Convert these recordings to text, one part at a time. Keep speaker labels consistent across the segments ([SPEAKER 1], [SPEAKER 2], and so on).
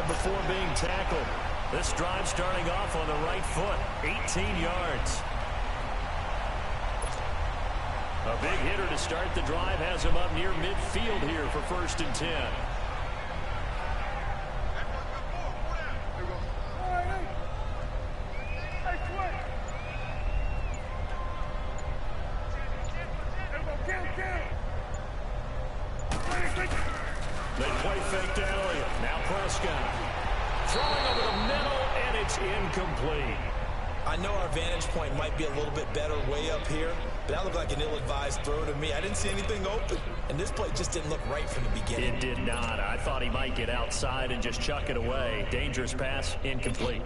[SPEAKER 1] drive before being tackled. This drive starting off on the right foot, 18 yards. A big hitter to start the drive has him up near midfield here for 1st and 10. They play fake to Elliott. Now Prescott. Throwing over the middle, and it's incomplete.
[SPEAKER 2] I know our vantage point might be a little bit better way up here, but that looked like an ill-advised throw to me. I didn't see anything open, and this play just didn't look right from the beginning.
[SPEAKER 1] It did not. I thought he might get outside and just chuck it away. Dangerous pass, incomplete.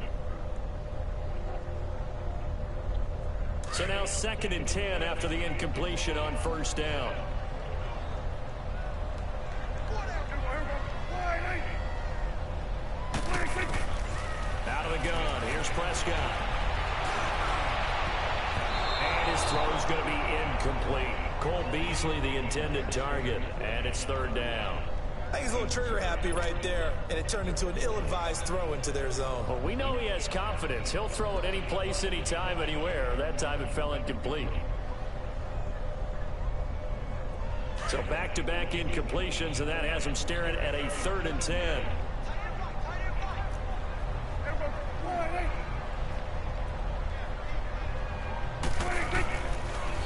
[SPEAKER 1] So now 2nd and 10 after the incompletion on 1st down. Out of the gun, here's Prescott. And his throw's going to be incomplete. Cole Beasley, the intended target, and it's 3rd down.
[SPEAKER 2] I think he's a little trigger happy right there, and it turned into an ill-advised throw into their zone.
[SPEAKER 1] Well, we know he has confidence. He'll throw it any place, anytime, anywhere. That time it fell incomplete. So back-to-back incompletions, and that has him staring at a 3rd and 10.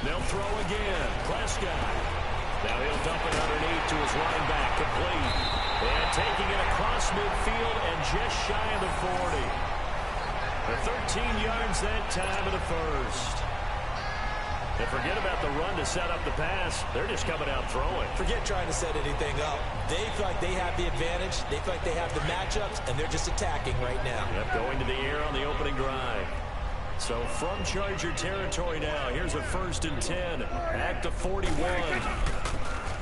[SPEAKER 1] They'll throw again. Prescott. Now he'll dump it underneath to his running back, complete. And taking it across midfield and just shy of the 40. The 13 yards that time in the 1st. And forget about the run to set up the pass. They're just coming out throwing.
[SPEAKER 2] Forget trying to set anything up. They feel like they have the advantage. They feel like they have the matchups, and they're just attacking right now.
[SPEAKER 1] Yep, going to the air on the opening drive. So from Charger territory now, here's a 1st and 10 at the 41.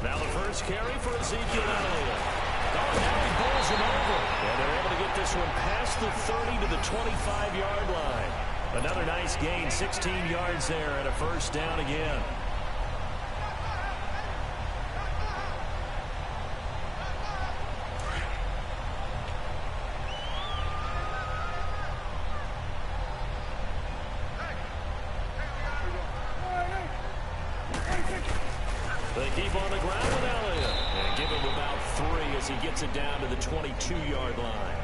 [SPEAKER 1] Now the first carry for Ezekiel Elliott. Oh, now he bowls him over. And they're able to get this one past the 30 to the 25-yard line. Another nice gain, 16 yards there, and a 1st down again. They keep on the ground with Elliott and give him about 3 as he gets it down to the 22-yard line.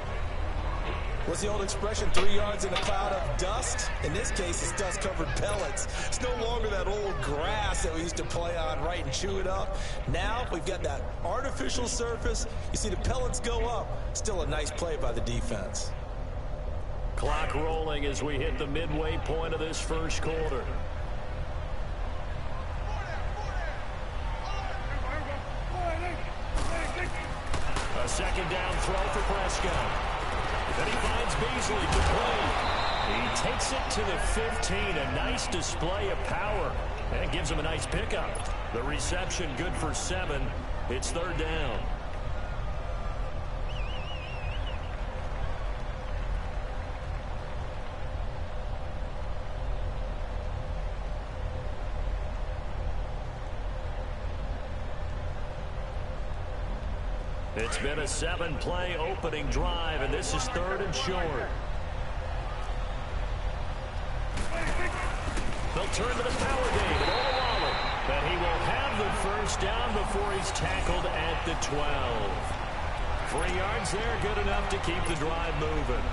[SPEAKER 2] What's the old expression, 3 yards in a cloud of dust? In this case, it's dust-covered pellets. It's no longer that old grass that we used to play on, right, and chew it up. Now we've got that artificial surface. You see the pellets go up. Still a nice play by the defense.
[SPEAKER 1] Clock rolling as we hit the midway point of this 1st quarter. A 2nd down throw for Prescott. Then he finds Beasley complete. He takes it to the 15. A nice display of power. And gives him a nice pickup. The reception good for 7. It's 3rd down. It's been a 7-play opening drive, and this is 3rd and short. They'll turn to the power game and all Waller. But he will have the 1st down before he's tackled at the 12. 3 yards there, good enough to keep the drive moving.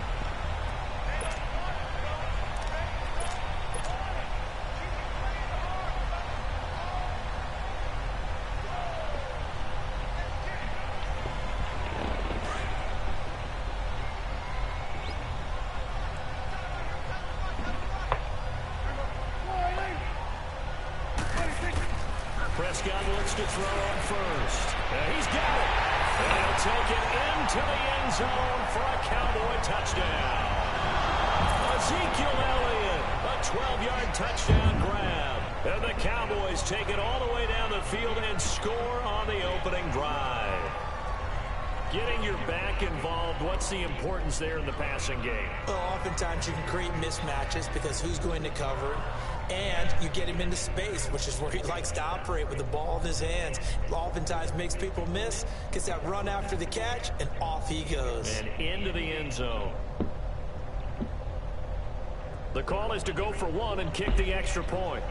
[SPEAKER 1] Prescott looks to throw on 1st. He's got it. And he'll take it into the end zone for a Cowboy touchdown. Ezekiel Elliott, a 12-yard touchdown grab. And the Cowboys take it all the way down the field and score on the opening drive. Getting your back involved, what's the importance there in the passing game?
[SPEAKER 2] Well, oftentimes you can create mismatches because who's going to cover it? and you get him into space, which is where he likes to operate with the ball in his hands. Oftentimes makes people miss, gets that run after the catch, and off he goes.
[SPEAKER 1] And into the end zone. The call is to go for one and kick the extra point.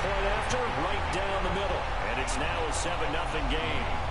[SPEAKER 1] Point after, right down the middle. And it's now a 7-0 game.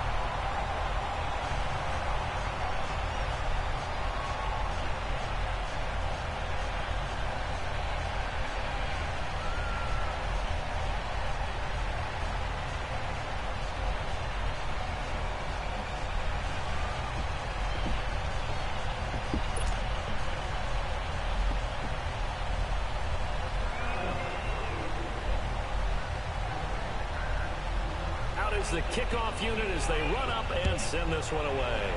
[SPEAKER 1] Is the kickoff unit as they run up and send this one away.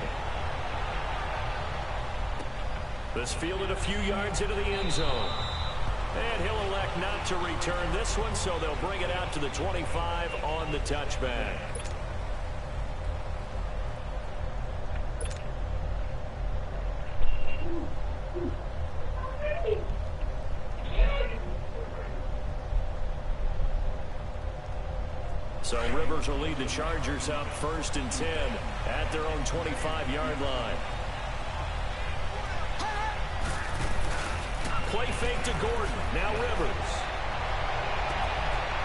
[SPEAKER 1] This fielded a few yards into the end zone. And he'll elect not to return this one, so they'll bring it out to the 25 on the touchback. So Rivers will lead the Chargers up 1st and 10 at their own 25-yard line. Play fake to Gordon. Now Rivers.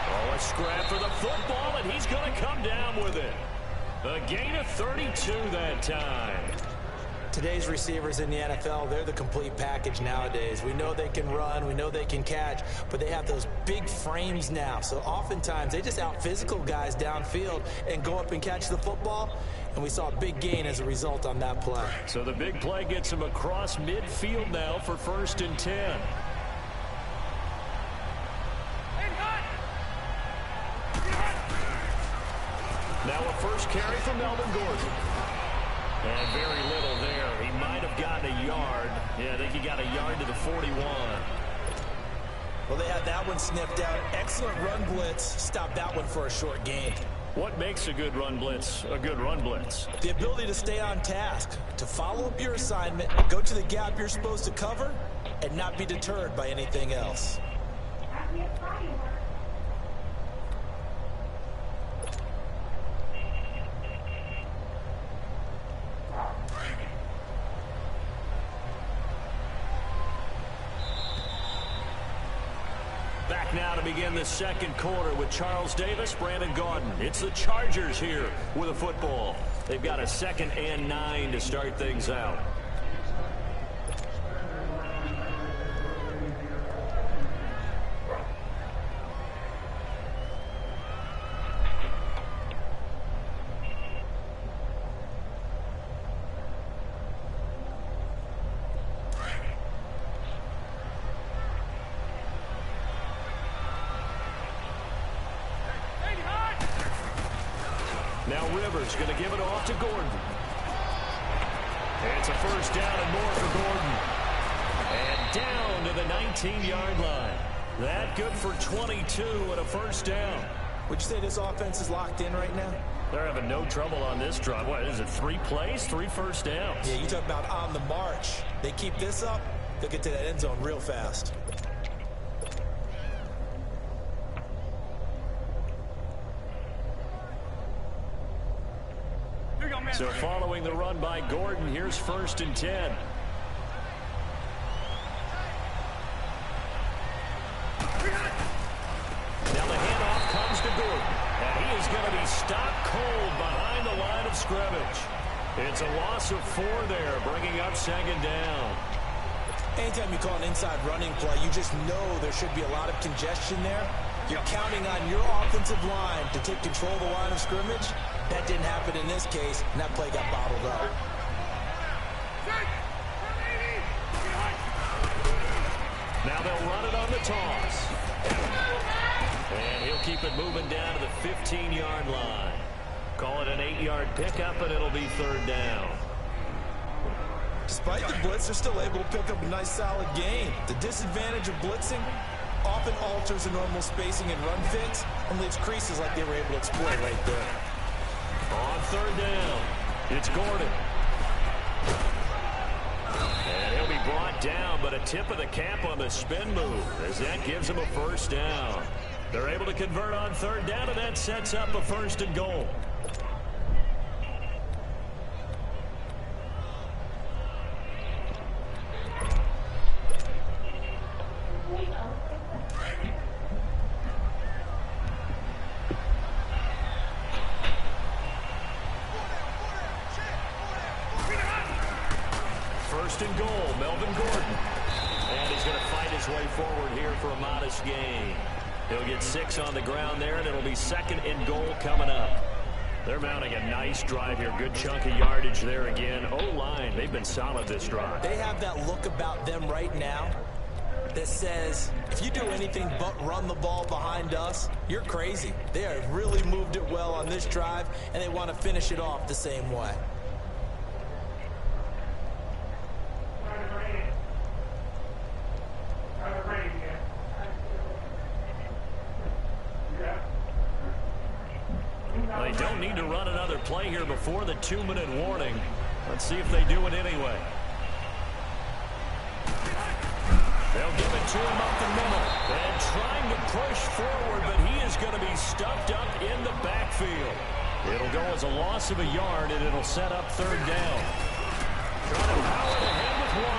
[SPEAKER 1] Oh, a scrap for the football, and he's going to come down with it. A gain of 32 that time.
[SPEAKER 2] Today's receivers in the NFL, they're the complete package nowadays. We know they can run, we know they can catch, but they have those big frames now. So oftentimes they just out-physical guys downfield and go up and catch the football, and we saw a big gain as a result on that play.
[SPEAKER 1] So the big play gets him across midfield now for 1st and 10. Now a first carry for Melvin Gordon. And very little there. He might have gotten a yard. Yeah, I think he got a yard to the 41.
[SPEAKER 2] Well, they had that one sniffed out. Excellent run blitz. Stopped that one for a short gain.
[SPEAKER 1] What makes a good run blitz a good run blitz?
[SPEAKER 2] The ability to stay on task, to follow up your assignment, go to the gap you're supposed to cover, and not be deterred by anything else.
[SPEAKER 1] Back now to begin the second quarter with Charles Davis, Brandon Gaudin. It's the Chargers here with a football. They've got a 2nd and 9 to start things out. Now Rivers going to give it off to Gordon. It's a first down and more for Gordon. And down to the 19-yard line. That good for 22 and a first down.
[SPEAKER 2] Would you say this offense is locked in right now?
[SPEAKER 1] They're having no trouble on this drive. What is it, 3 plays, 3 first downs?
[SPEAKER 2] Yeah, you talk about on the march. They keep this up, they'll get to that end zone real fast.
[SPEAKER 1] So following the run by Gordon, here's 1st and 10. Now the handoff comes to Gordon. And he is going to be stopped cold behind the line of scrimmage. It's a loss of 4 there, bringing up 2nd down.
[SPEAKER 2] Anytime you call an inside running play, you just know there should be a lot of congestion there. You're counting on your offensive line to take control of the line of scrimmage. That didn't happen in this case, and that play got bottled up.
[SPEAKER 1] Now they'll run it on the toss. And he'll keep it moving down to the 15-yard line. Call it an 8-yard pickup, and it'll be 3rd down.
[SPEAKER 2] Despite the blitz, they're still able to pick up a nice, solid gain. The disadvantage of blitzing often alters the normal spacing and run fits and leaves creases like they were able to exploit right there.
[SPEAKER 1] On 3rd down, it's Gordon. be brought down, but a tip of the cap on the spin move as that gives him a first down. They're able to convert on third down, and that sets up a 1st and goal. Forward here for a modest gain. He'll get 6 on the ground there, and it'll be 2nd and goal coming up. They're mounting a nice drive here. Good chunk of yardage there again. O-line, they've been solid this drive.
[SPEAKER 2] They have that look about them right now that says, if you do anything but run the ball behind us, you're crazy. They have really moved it well on this drive, and they want to finish it off the same way.
[SPEAKER 1] They don't need to run another play here before the 2-minute warning. Let's see if they do it anyway. They'll give it to him up the middle. And trying to push forward, but he is going to be stuffed up in the backfield. It'll go as a loss of a yard, and it'll set up 3rd down. Trying to power it ahead with 1.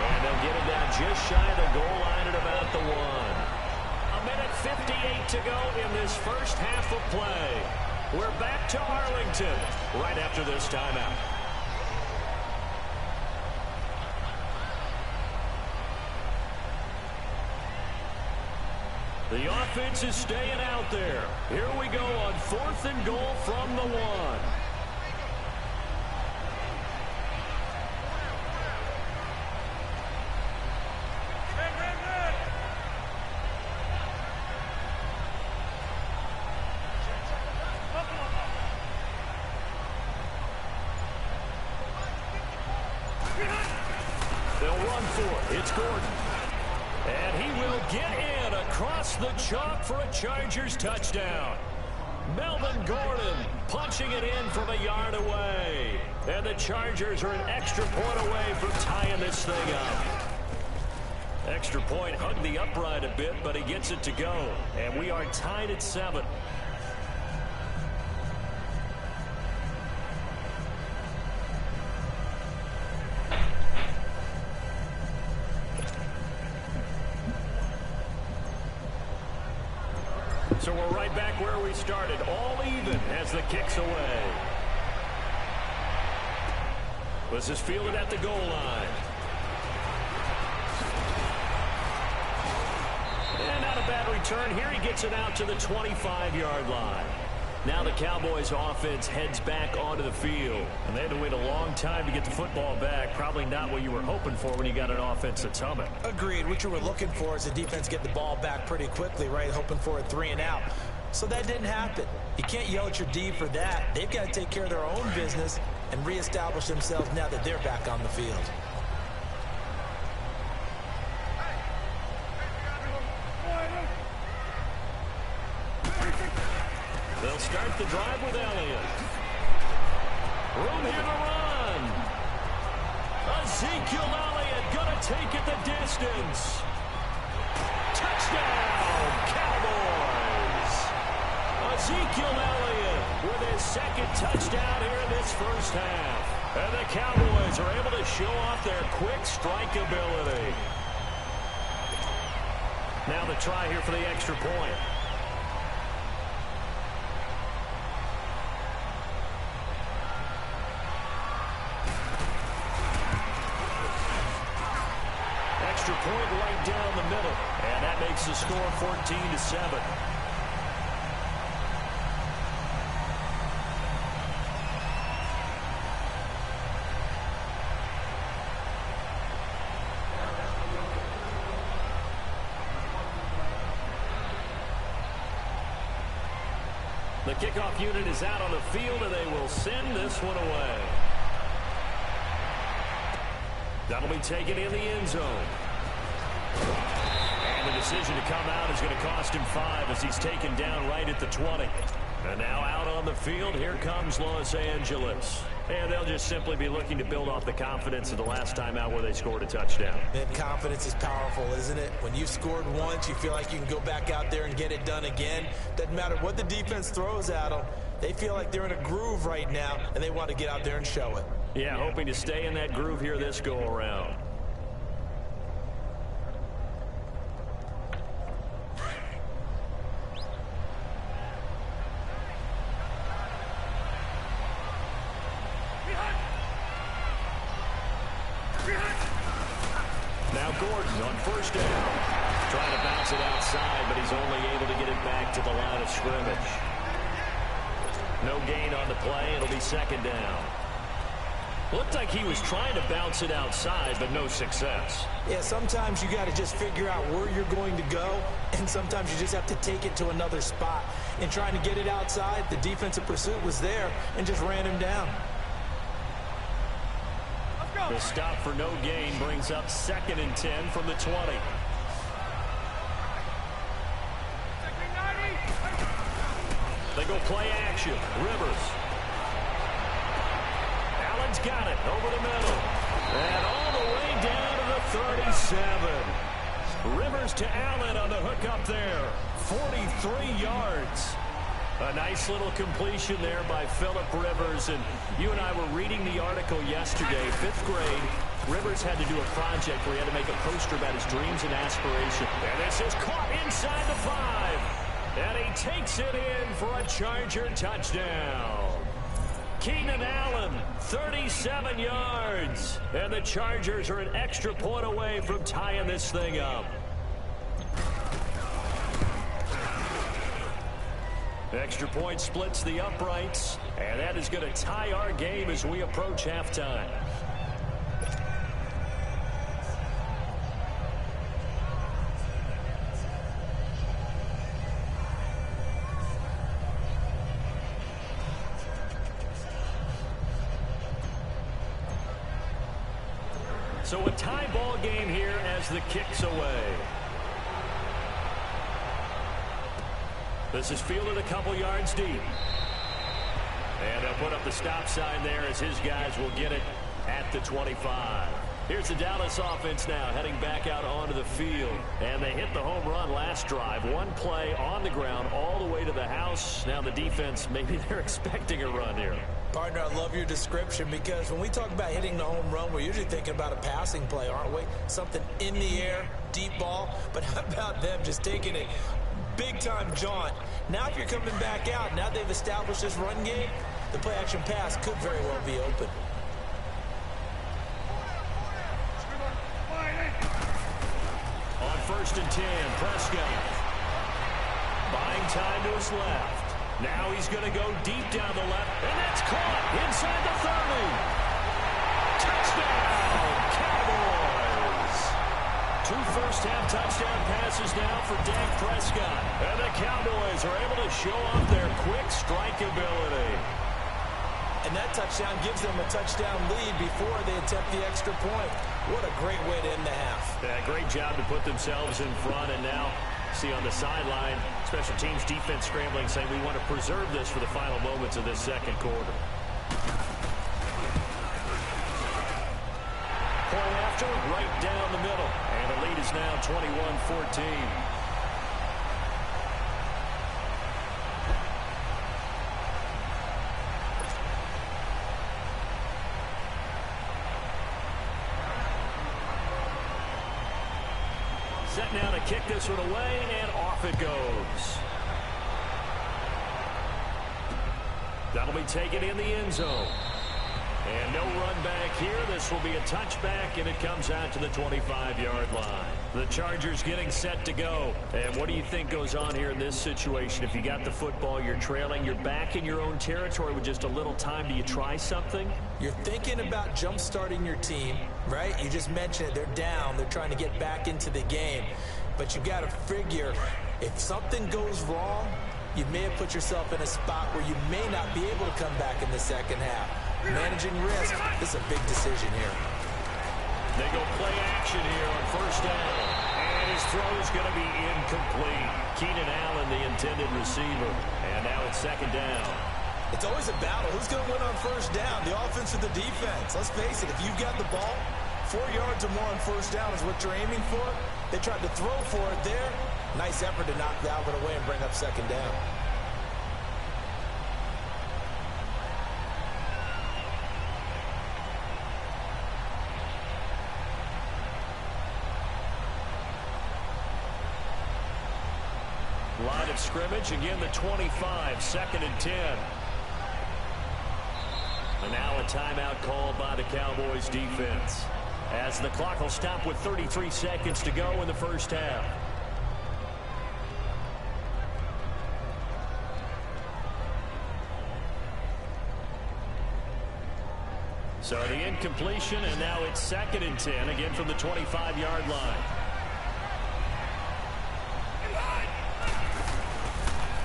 [SPEAKER 1] And they'll get it down just shy of the goal line at about the 1. A minute 58 to go in this first half of play. We're back to Arlington right after this timeout. The offense is staying out there. Here we go on 4th and goal from the 1. They'll run for it. It's Gordon. And he will get in across the chalk for a Chargers touchdown. Melvin Gordon punching it in from a yard away. And the Chargers are an extra point away from tying this thing up. Extra point hugged the upright a bit, but he gets it to go. And we are tied at 7. So we're right back where we started, all even as the kick's away. This is fielded at the goal line. And not a bad return here. He gets it out to the 25-yard line. Now the Cowboys offense heads back onto the field. And they had to wait a long time to get the football back. Probably not what you were hoping for when you got an offense that's humming.
[SPEAKER 2] Agreed. What you were looking for is the defense get the ball back pretty quickly, right? Hoping for a 3 and out. So that didn't happen. You can't yell at your D for that. They've got to take care of their own business and reestablish themselves now that they're back on the field.
[SPEAKER 1] They'll start the drive with Elliott. Room here to run. Ezekiel Elliott going to take it the distance. Touchdown, Cowboys. Ezekiel Elliott with his 2nd touchdown here in this first half. And the Cowboys are able to show off their quick strike ability. Now the try here for the extra point. Extra point right down the middle. And that makes the score 14-7. The kickoff unit is out on the field, and they will send this one away. That'll be taken in the end zone. And the decision to come out is going to cost him 5 as he's taken down right at the 20. And now out on the field, here comes Los Angeles. And they'll just simply be looking to build off the confidence of the last time out where they scored a touchdown.
[SPEAKER 2] And confidence is powerful, isn't it? When you've scored once, you feel like you can go back out there and get it done again. Doesn't matter what the defense throws at them. They feel like they're in a groove right now, and they want to get out there and show it.
[SPEAKER 1] Yeah, hoping to stay in that groove here this go-around. Now Gordon on first down. Trying to bounce it outside, but he's only able to get it back to the line of scrimmage. No gain on the play. It'll be second down. Looked like he was trying to bounce it outside, but no success.
[SPEAKER 2] Yeah, sometimes you got to just figure out where you're going to go, and sometimes you just have to take it to another spot. In trying to get it outside, the defensive pursuit was there and just ran him down.
[SPEAKER 1] The stop for no gain brings up 2nd and 10 from the 20. They go play action. Rivers. Allen's got it over the middle. And all the way down to the 37. Rivers to Allen on the hook up there. 43 yards. A nice little completion there by Phillip Rivers. And you and I were reading the article yesterday, 5th grade. Rivers had to do a project where he had to make a poster about his dreams and aspirations. And this is caught inside the 5. And he takes it in for a Charger touchdown. Keenan Allen, 37 yards. And the Chargers are an extra point away from tying this thing up. Extra point splits the uprights, and that is going to tie our game as we approach halftime. So a tie ball game here as the kick's away. This is fielded a couple yards deep. And they'll put up the stop sign there as his guys will get it at the 25. Here's the Dallas offense now heading back out onto the field. And they hit the home run last drive. One play on the ground all the way to the house. Now the defense, maybe they're expecting a run here.
[SPEAKER 2] Partner, I love your description because when we talk about hitting the home run, we're usually thinking about a passing play, aren't we? Something in the air, deep ball. But how about them just taking it big-time jaunt? Now if you're coming back out, now they've established this run game, the play-action pass could very well be open.
[SPEAKER 1] On 1st and 10, Prescott. Buying time to his left. Now he's going to go deep down the left, and that's caught inside the 30. Touchdown, Cowboys. 2 first-half touchdown passes now for Dak Prescott. And the Cowboys are able to show off their quick strike ability.
[SPEAKER 2] And that touchdown gives them a touchdown lead before they attempt the extra point. What a great way to end the half.
[SPEAKER 1] Yeah, great job to put themselves in front, and now see on the sideline, special teams defense scrambling, saying we want to preserve this for the final moments of this second quarter. Point after, right down the middle, and the lead is now 21-14. Set now to kick this one away, and off it goes. That'll be taken in the end zone. And no run back here. This will be a touchback, and it comes out to the 25-yard line. The Chargers getting set to go. And what do you think goes on here in this situation? If you got the football, you're trailing, you're back in your own territory with just a little time. Do you try something?
[SPEAKER 2] You're thinking about jump-starting your team, right? You just mentioned it. They're down. They're trying to get back into the game. But you got to figure, if something goes wrong, you may have put yourself in a spot where you may not be able to come back in the second half. Managing risk, this is a big decision here.
[SPEAKER 1] They go play action here on first down. And his throw is going to be incomplete. Keenan Allen, the intended receiver. And now it's second down.
[SPEAKER 2] It's always a battle. Who's going to win on first down, the offense or the defense? Let's face it, if you've got the ball, 4 yards or more on first down is what you're aiming for. They tried to throw for it there. Nice effort to knock that one away and bring up second down.
[SPEAKER 1] Line of scrimmage, again the 25, 2nd and 10. And now a timeout called by the Cowboys defense, as the clock will stop with 33 seconds to go in the first half. So the incompletion, and now it's 2nd and 10, again from the 25-yard line.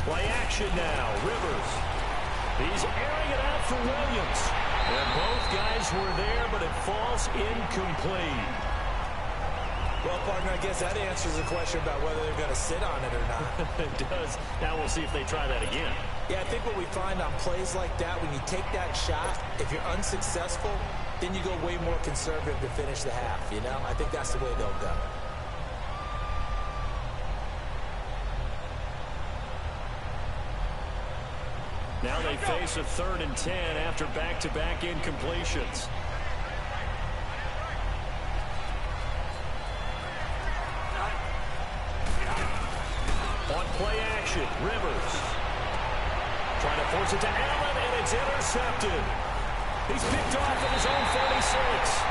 [SPEAKER 1] Play action now, Rivers. He's airing it out for Williams. And both guys were there, but it falls incomplete.
[SPEAKER 2] Well, partner, I guess that answers the question about whether they're going to sit on it or not.
[SPEAKER 1] It does. Now we'll see if they try that again.
[SPEAKER 2] Yeah, I think what we find on plays like that, when you take that shot, if you're unsuccessful, then you go way more conservative to finish the half, you know? I think that's the way they'll go.
[SPEAKER 1] Now they face a 3rd and 10 after back-to-back incompletions. On play action, Rivers. Trying to force it to Allen, and it's intercepted. He's picked off at his own 46,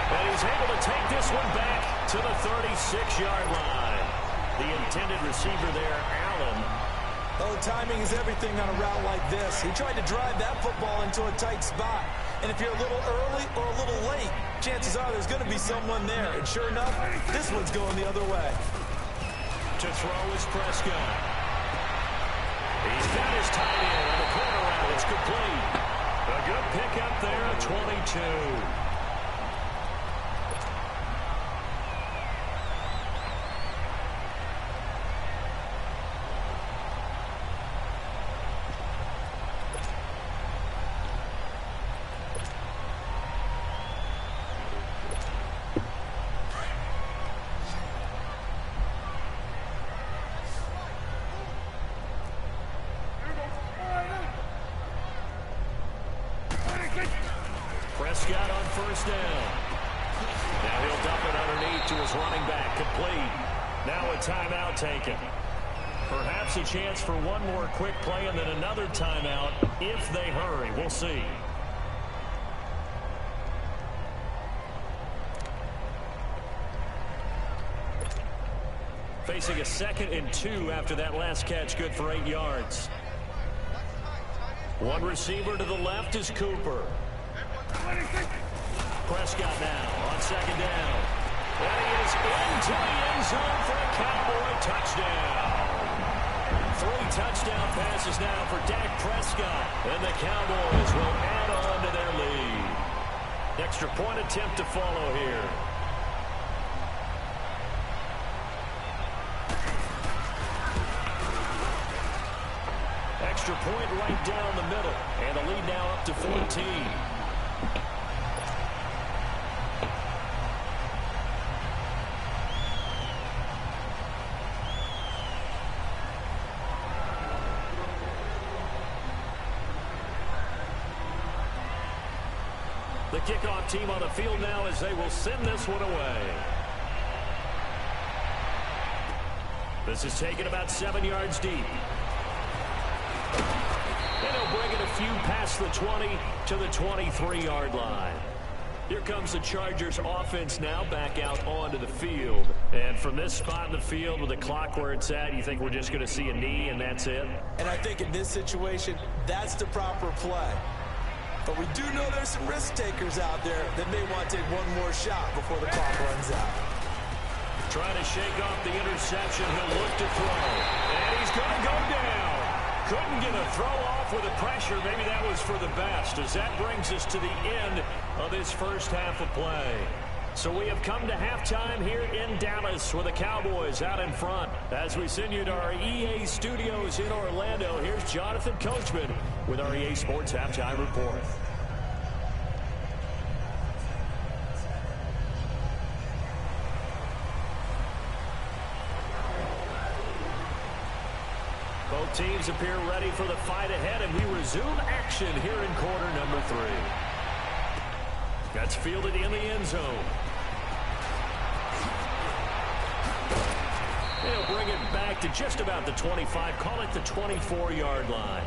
[SPEAKER 1] and he's able to take this one back to the 36-yard line. The intended receiver there, Allen.
[SPEAKER 2] Oh, timing is everything on a route like this. He tried to drive that football into a tight spot. And if you're a little early or a little late, chances are there's going to be someone there. And sure enough, this one's going the other way.
[SPEAKER 1] To throw is Prescott. He's got his tight end on the corner route. It's complete. A good pickup there at 22. Prescott on first down. Now he'll dump it underneath to his running back. Complete. Now a timeout taken. Perhaps a chance for one more quick play and then another timeout if they hurry. We'll see. Facing a 2nd and 2 after that last catch, good for 8 yards. One receiver to the left is Cooper. Prescott now on 2nd down. And he is into the end zone for a Cowboy touchdown. 3 touchdown passes now for Dak Prescott. And the Cowboys will add on to their lead. Extra point attempt to follow here. Extra point right down the middle. And the lead now up to 14. The kickoff team on the field now as they will send this one away. This is taken about 7 yards deep. And he'll bring it a few past the 20 to the 23-yard line. Here comes the Chargers offense now back out onto the field. And from this spot in the field with the clock where it's at, you think we're just going to see a knee and that's it?
[SPEAKER 2] And I think in this situation, that's the proper play. But we do know there's some risk takers out there that may want to take one more shot before the clock runs out.
[SPEAKER 1] Trying to shake off the interception. He'll look to throw. And he's going to go down. Couldn't get a throw off with the pressure. Maybe that was for the best, as that brings us to the end of this first half of play. So we have come to halftime here in Dallas with the Cowboys out in front. As we send you to our EA studios in Orlando, here's Jonathan Coachman with our EA Sports Halftime Report. Both teams appear ready for the fight ahead, and we resume action here in quarter number 3. That's fielded in the end zone. They'll bring it back to just about the 25, call it the 24-yard line.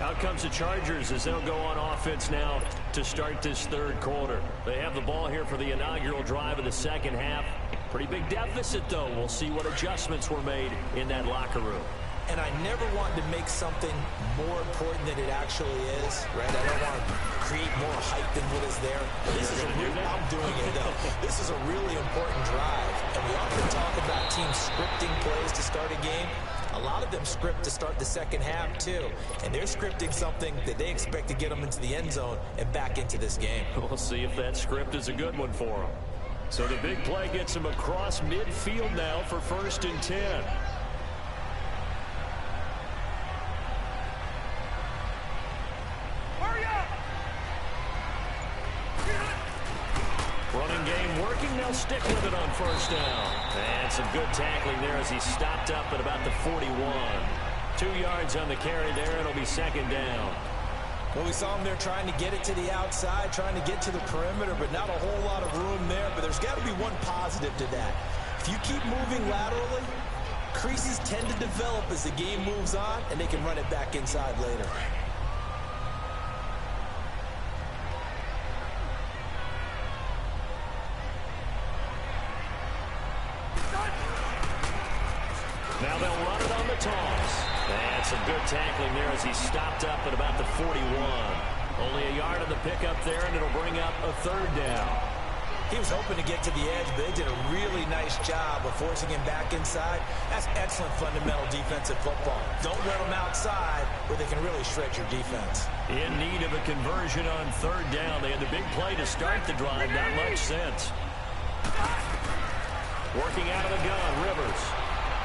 [SPEAKER 1] Out comes the Chargers as they'll go on offense now to start this third quarter. They have the ball here for the inaugural drive of the second half. Pretty big deficit, though. We'll see what adjustments were made in that locker room.
[SPEAKER 2] And I never wanted to make something more important than it actually is, right? I don't want to create more hype than what is there. This is I'm doing it, though. This is a really important drive. And we often talk about teams scripting plays to start a game. A lot of them script to start the second half, too. And they're scripting something that they expect to get them into the end zone and back into this game.
[SPEAKER 1] We'll see if that script is a good one for them. So the big play gets them across midfield now for 1st and 10. Running game working. They'll stick with it on 1st down. And some good tackling there as he stopped up at about the 41. 2 yards on the carry there. It'll be 2nd down.
[SPEAKER 2] Well, we saw him there trying to get it to the outside, trying to get to the perimeter, but not a whole lot of room there. But there's got to be one positive to that. If you keep moving laterally, creases tend to develop as the game moves on, and they can run it back inside later.
[SPEAKER 1] Now they'll run it on the toss. And some good tackling there as he stopped up at about the 41. Only a yard on the pickup there, and it'll bring up a 3rd down.
[SPEAKER 2] He was hoping to get to the edge, but they did a really nice job of forcing him back inside. That's excellent fundamental defensive football. Don't let them outside where they can really shred your defense.
[SPEAKER 1] In need of a conversion on 3rd down. They had the big play to start the drive. Not much sense. Working out of the gun, Rivers.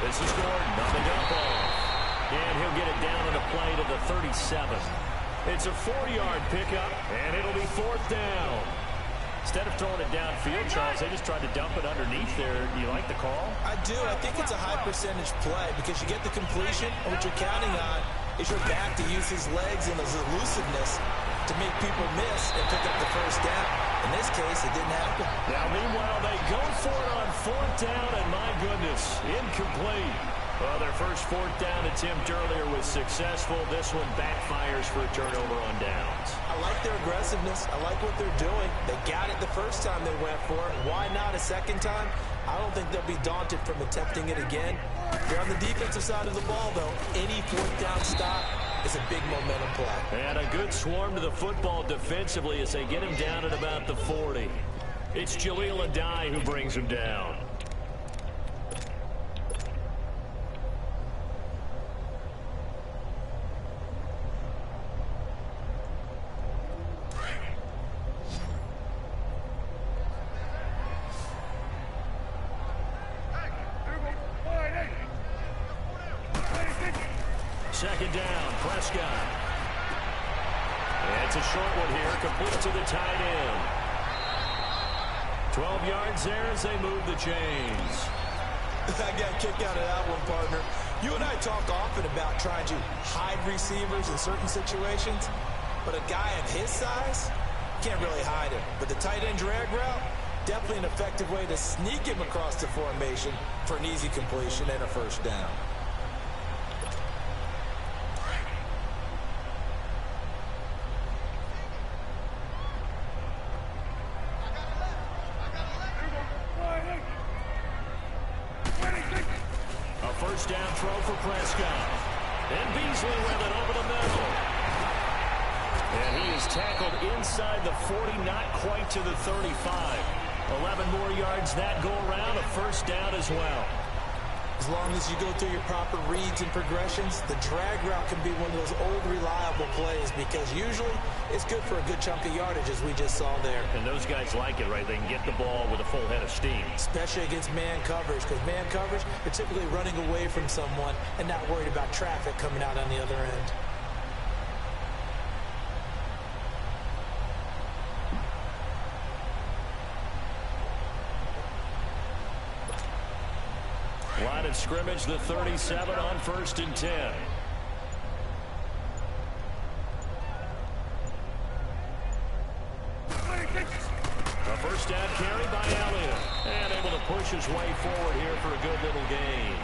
[SPEAKER 1] This is Gordon on the dump off. And he'll get it down on the play to the 37. It's a 4-yard pickup, and it'll be 4th down. Instead of throwing it downfield, Charles, they just tried to dump it underneath there. You like the call?
[SPEAKER 2] I do. I think it's a high percentage play because you get the completion, and what you're counting on is your back to use his legs and his elusiveness to make people miss and pick up the 1st down. In this case, it didn't happen.
[SPEAKER 1] Now, meanwhile, they go for it on 4th down, and my goodness, incomplete. Well, their first 4th down attempt earlier was successful. This one backfires for a turnover on downs.
[SPEAKER 2] I like their aggressiveness. I like what they're doing. They got it the first time they went for it. Why not a second time? I don't think they'll be daunted from attempting it again. They're on the defensive side of the ball, though. Any 4th down stop is a big momentum play.
[SPEAKER 1] And a good swarm to the football defensively as they get him down at about the 40. It's Jaleel Adai who brings him down. Second down, Prescott. And it's a short one here, complete to the tight end. 12 yards there as they move the chains.
[SPEAKER 2] I got a kick out of that one, partner. You and I talk often about trying to hide receivers in certain situations, but a guy of his size can't really hide him. But the tight end drag route, definitely an effective way to sneak him across the formation for an easy completion and a 1st down.
[SPEAKER 1] First down throw for Prescott. And Beasley with it over the middle. And he is tackled inside the 40, not quite to the 35. 11 more yards that go around, a 1st down as well.
[SPEAKER 2] As long as you go through your proper reads and progressions, the drag route can be one of those old reliable plays because usually it's good for a good chunk of yardage, as we just saw there.
[SPEAKER 1] And those guys like it, right? They can get the ball with a full head of steam.
[SPEAKER 2] Especially against man coverage, because man coverage, you're typically running away from someone and not worried about traffic coming out on the other end.
[SPEAKER 1] Line of scrimmage, the 37 on 1st and 10. A first down carry by Elliott. And able to push his way forward here for a good little gain.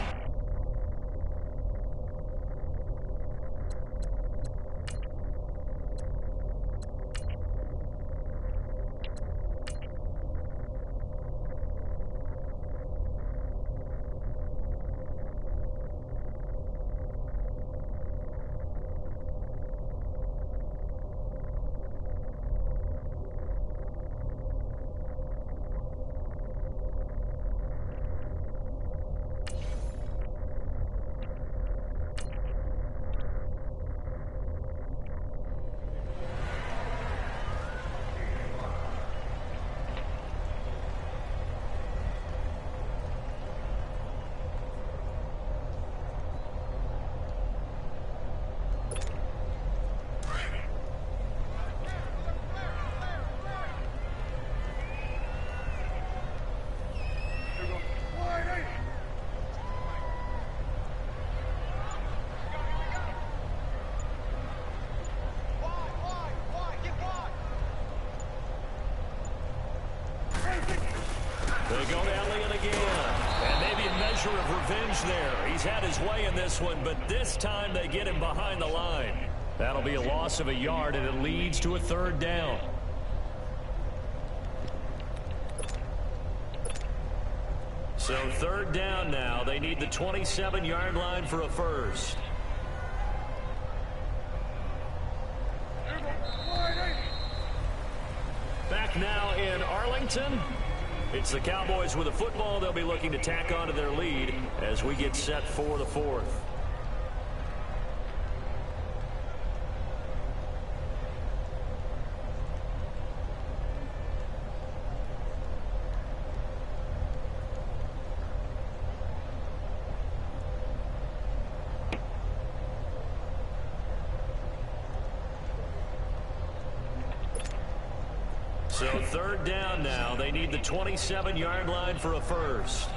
[SPEAKER 1] They go to Elliott again. And maybe a measure of revenge there. He's had his way in this one, but this time they get him behind the line. That'll be a loss of a yard, and it leads to a 3rd down. So 3rd down now. They need the 27-yard line for a first. Back now in Arlington. It's the Cowboys with the football. They'll be looking to tack on to their lead as we get set for the 4th. So 3rd down now. They need the 27-yard line for a first.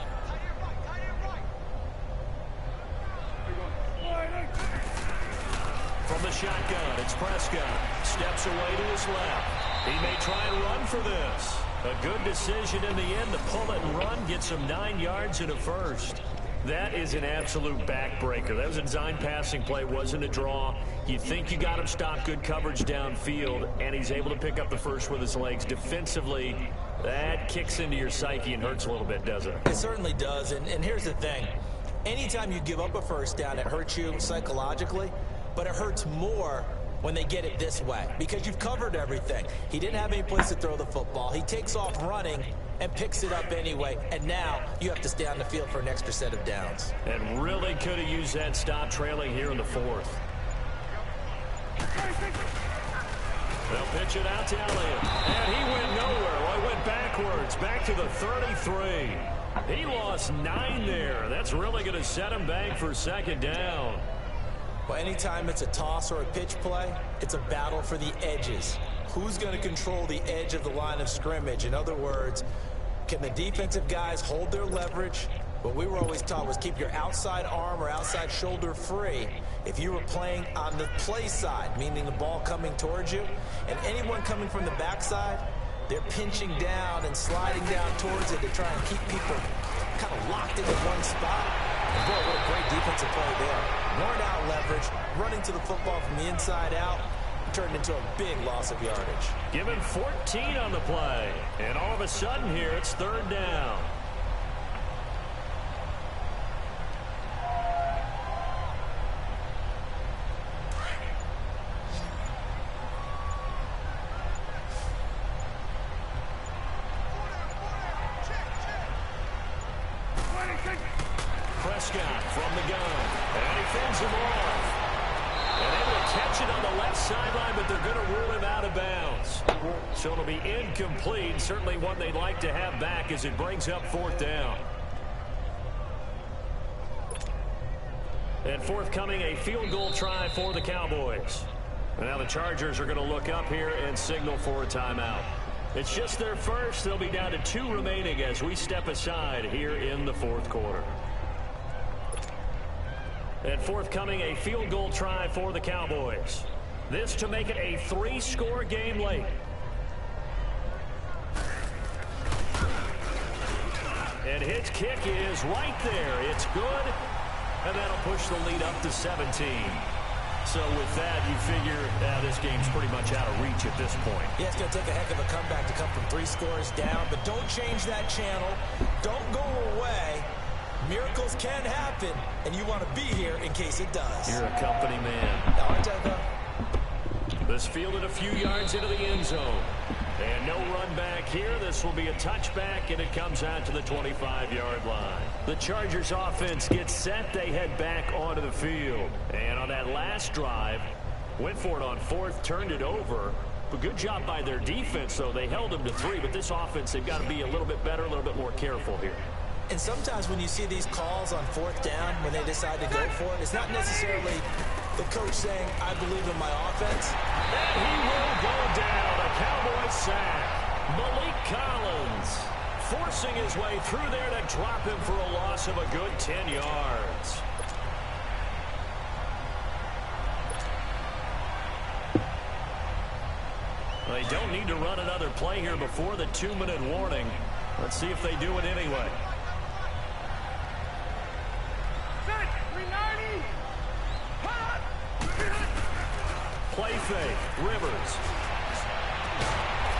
[SPEAKER 1] From the shotgun, it's Prescott. Steps away to his left. He may try and run for this. A good decision in the end to pull it and run. Get some 9 yards and a first. That is an absolute backbreaker. That was a design passing play. Wasn't a draw. You think you got him stopped, good coverage downfield, and he's able to pick up the first with his legs. Defensively, that kicks into your psyche and hurts a little bit, doesn't it?
[SPEAKER 2] It certainly does, and here's the thing. Anytime you give up a first down, it hurts you psychologically, but it hurts more when they get it this way because you've covered everything. He didn't have any place to throw the football. He takes off running and picks it up anyway, and now you have to stay on the field for an extra set of downs.
[SPEAKER 1] And really could have used that stop trailing here in the 4th. They'll pitch it out to Elliott. And he went nowhere. Well, he went backwards, back to the 33. He lost 9 there. That's really going to set him back for 2nd down.
[SPEAKER 2] Well, anytime it's a toss or a pitch play, it's a battle for the edges. Who's going to control the edge of the line of scrimmage? In other words, can the defensive guys hold their leverage? What we were always taught was keep your outside arm or outside shoulder free if you were playing on the play side, meaning the ball coming towards you. And anyone coming from the backside, they're pinching down and sliding down towards it to try and keep people kind of locked into one spot. And boy, what a great defensive play there. Worn out leverage, running to the football from the inside out, turned into a big loss of yardage.
[SPEAKER 1] Given 14 on the play. And all of a sudden here, it's 3rd down. Prescott him off. And able to catch it on the left sideline, but they're going to rule him out of bounds. So it'll be incomplete. Certainly one they'd like to have back as it brings up fourth down. And forthcoming, a field goal try for the Cowboys. And now the Chargers are going to look up here and signal for a timeout. It's just their first. They'll be down to 2 remaining as we step aside here in the fourth quarter. And forthcoming, a field goal try for the Cowboys. This to make it a 3-score game late. And his kick is right there. It's good. And that'll push the lead up to 17. So with that, you figure this game's pretty much out of reach at this point.
[SPEAKER 2] Yeah, it's going to take a heck of a comeback to come from 3 scores down. But don't change that channel. Don't go away. Miracles can happen, and you want to be here in case it does.
[SPEAKER 1] You're a company man.
[SPEAKER 2] Aren't I, though?
[SPEAKER 1] This fielded a few yards into the end zone. And no run back here. This will be a touchback, and it comes out to the 25-yard line. The Chargers offense gets set. They head back onto the field. And on that last drive, went for it on 4th, turned it over. But good job by their defense, though. They held them to 3, but this offense, they've got to be a little bit better, a little bit more careful here.
[SPEAKER 2] And sometimes when you see these calls on 4th down, when they decide to go for it, it's not necessarily the coach saying, I believe in my offense.
[SPEAKER 1] And he will go down. A Cowboy sack. Malik Collins forcing his way through there to drop him for a loss of a good 10 yards. They don't need to run another play here before the 2-minute warning. Let's see if they do it anyway. Play fake, Rivers.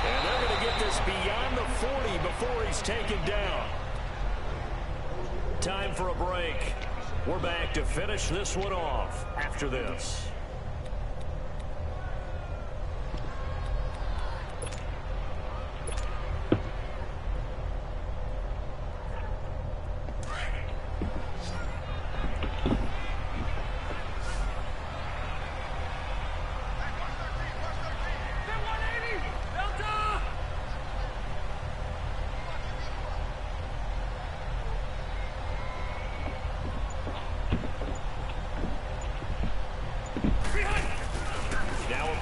[SPEAKER 1] And they're going to get this beyond the 40 before he's taken down. Time for a break. We're back to finish this one off after this.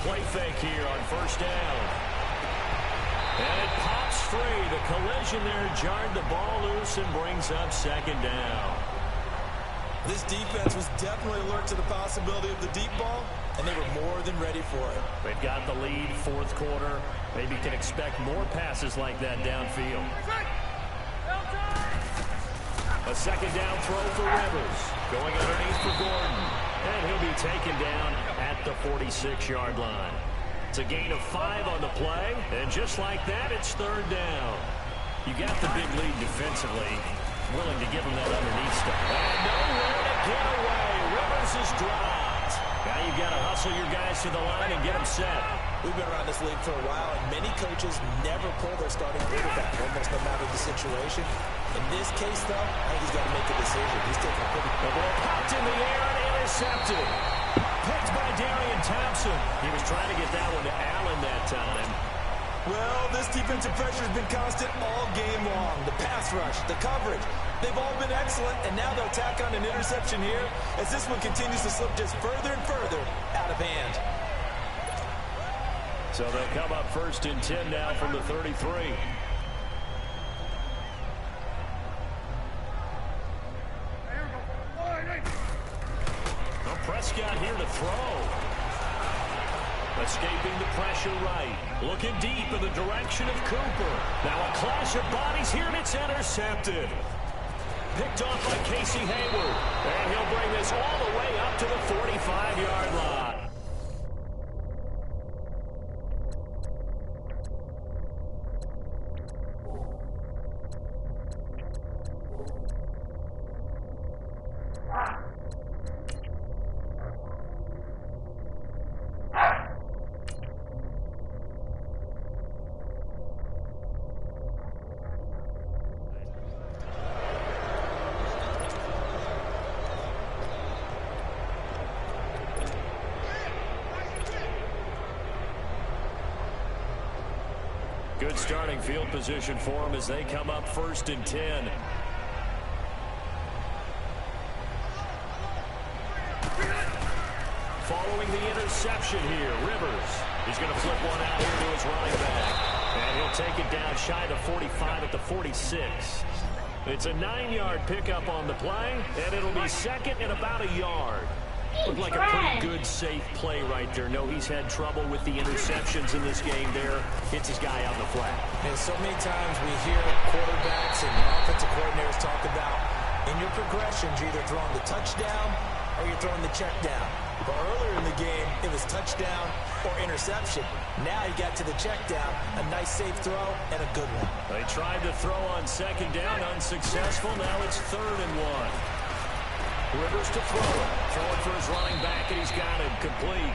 [SPEAKER 1] Play fake here on 1st down. And it pops free. The collision there jarred the ball loose and brings up 2nd down.
[SPEAKER 2] This defense was definitely alert to the possibility of the deep ball, and they were more than ready for it.
[SPEAKER 1] They've got the lead, 4th quarter. Maybe can expect more passes like that downfield. A 2nd down throw for Rivers. Going underneath for Gordon. And he'll be taken down at the 46-yard line. It's a gain of 5 on the play. And just like that, it's 3rd down. You got the big lead defensively. Willing to give him that underneath stuff. And nowhere to get away. Rivers is dropped. Now you've got to hustle your guys to the line and get them set.
[SPEAKER 2] We've been around this league for a while, and many coaches never pull their starting quarterback, almost no matter the situation. In this case, though, I think he's got to make a decision. He's taking a pretty...
[SPEAKER 1] The ball popped in the air and intercepted. Picked by Darian Thompson. He was trying to get that one to Allen that time.
[SPEAKER 2] Well, this defensive pressure has been constant all game long. The pass rush, the coverage, they've all been excellent, and now they'll tack on an interception here as this one continues to slip just further and further out of hand.
[SPEAKER 1] So they'll come up 1st and 10 now from the 33. Prescott here to throw. Escaping the pressure right. Looking deep in the direction of Cooper. Now a clash of bodies here, and it's intercepted. Picked off by Casey Hayward. And he'll bring this all the way up to the 45-yard line. Good starting field position for them as they come up 1st and 10. Following the interception here, Rivers. He's going to flip one out here to his running back. And he'll take it down shy of 45 at the 46. It's a 9-yard pickup on the play, and it'll be second and about a yard. Looked like a pretty good, safe play right there. No, he's had trouble with the interceptions in this game there. Hits his guy out in the flat.
[SPEAKER 2] And so many times we hear quarterbacks and offensive coordinators talk about in your progressions, you're either throwing the touchdown or you're throwing the check down. But earlier in the game, it was touchdown or interception. Now he got to the check down, a nice safe throw, and a good one.
[SPEAKER 1] They tried to throw on 2nd down, unsuccessful. Now it's 3rd and 1. Rivers to throw it. Throwing for his running back, and he's got him complete.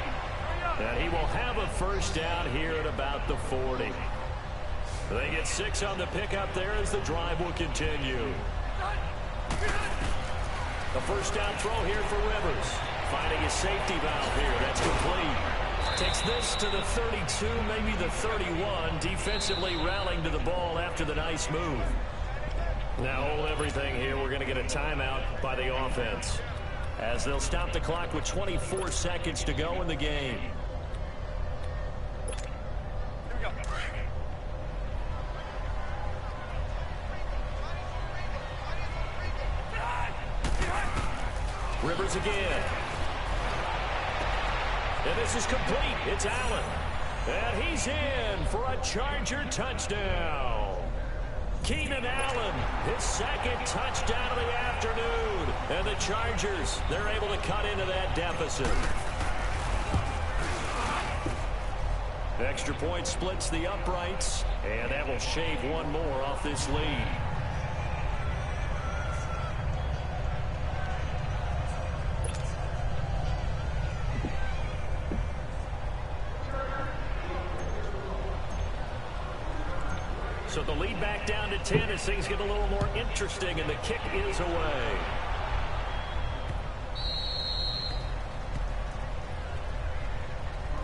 [SPEAKER 1] And he will have a 1st down here at about the 40. They get 6 on the pickup there as the drive will continue. A 1st down throw here for Rivers. Finding a safety valve here. That's complete. Takes this to the 32, maybe the 31. Defensively rallying to the ball after the nice move. Now hold everything here. We're going to get a timeout by the offense, as they'll stop the clock with 24 seconds to go in the game. Rivers again. And this is complete. It's Allen. And he's in for a Charger touchdown. Keenan Allen, his 2nd touchdown of the afternoon. And the Chargers, they're able to cut into that deficit. Extra point splits the uprights, and that will shave one more off this lead. So the lead back down to 10 as things get a little more interesting, and the kick is away.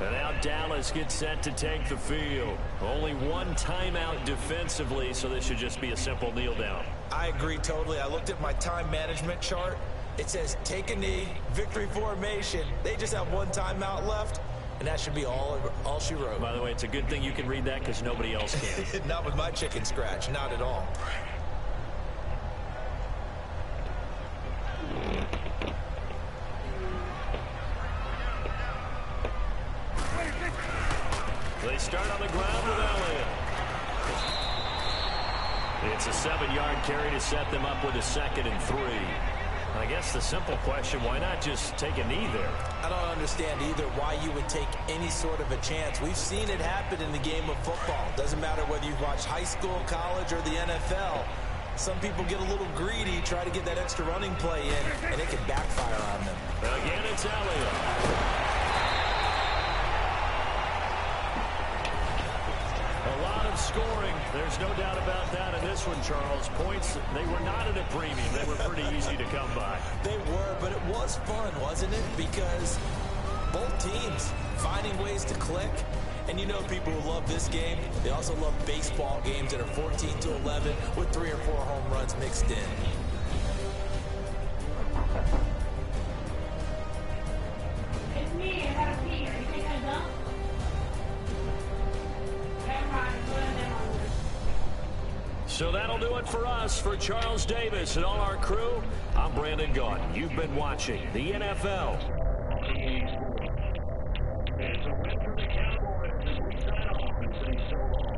[SPEAKER 1] And now Dallas gets set to take the field. Only one timeout defensively, so this should just be a simple kneel down.
[SPEAKER 2] I agree totally. I looked at my time management chart. It says take a knee, victory formation. They just have one timeout left. And that should be all she wrote.
[SPEAKER 1] By the way, it's a good thing you can read that because nobody else can.
[SPEAKER 2] Not with my chicken scratch. Not at all.
[SPEAKER 1] They start on the ground with Elliott. It's a 7-yard carry to set them up with a 2nd and 3. I guess the simple question, why not just take a knee there?
[SPEAKER 2] I don't understand either why you would take any sort of a chance. We've seen it happen in the game of football. Doesn't matter whether you watch high school, college, or the NFL. Some people get a little greedy, try to get that extra running play in, and it can backfire on them.
[SPEAKER 1] Again, it's Elliott. A lot of scoring. There's no doubt about that in this one, Charles. Points, they were not at a premium. They were pretty easy to come by.
[SPEAKER 2] They were, but it was fun, wasn't it? Because both teams finding ways to click. And you know people who love this game, they also love baseball games that are 14-11 with 3 or 4 home runs mixed in.
[SPEAKER 3] It's me, I got a pee. You think I'm done?
[SPEAKER 1] So that'll do it for us. For Charles Davis and all our crew, I'm Brandon Gaudin. You've been watching the NFL. It's a win for the Cowboys as we sign off and say so long.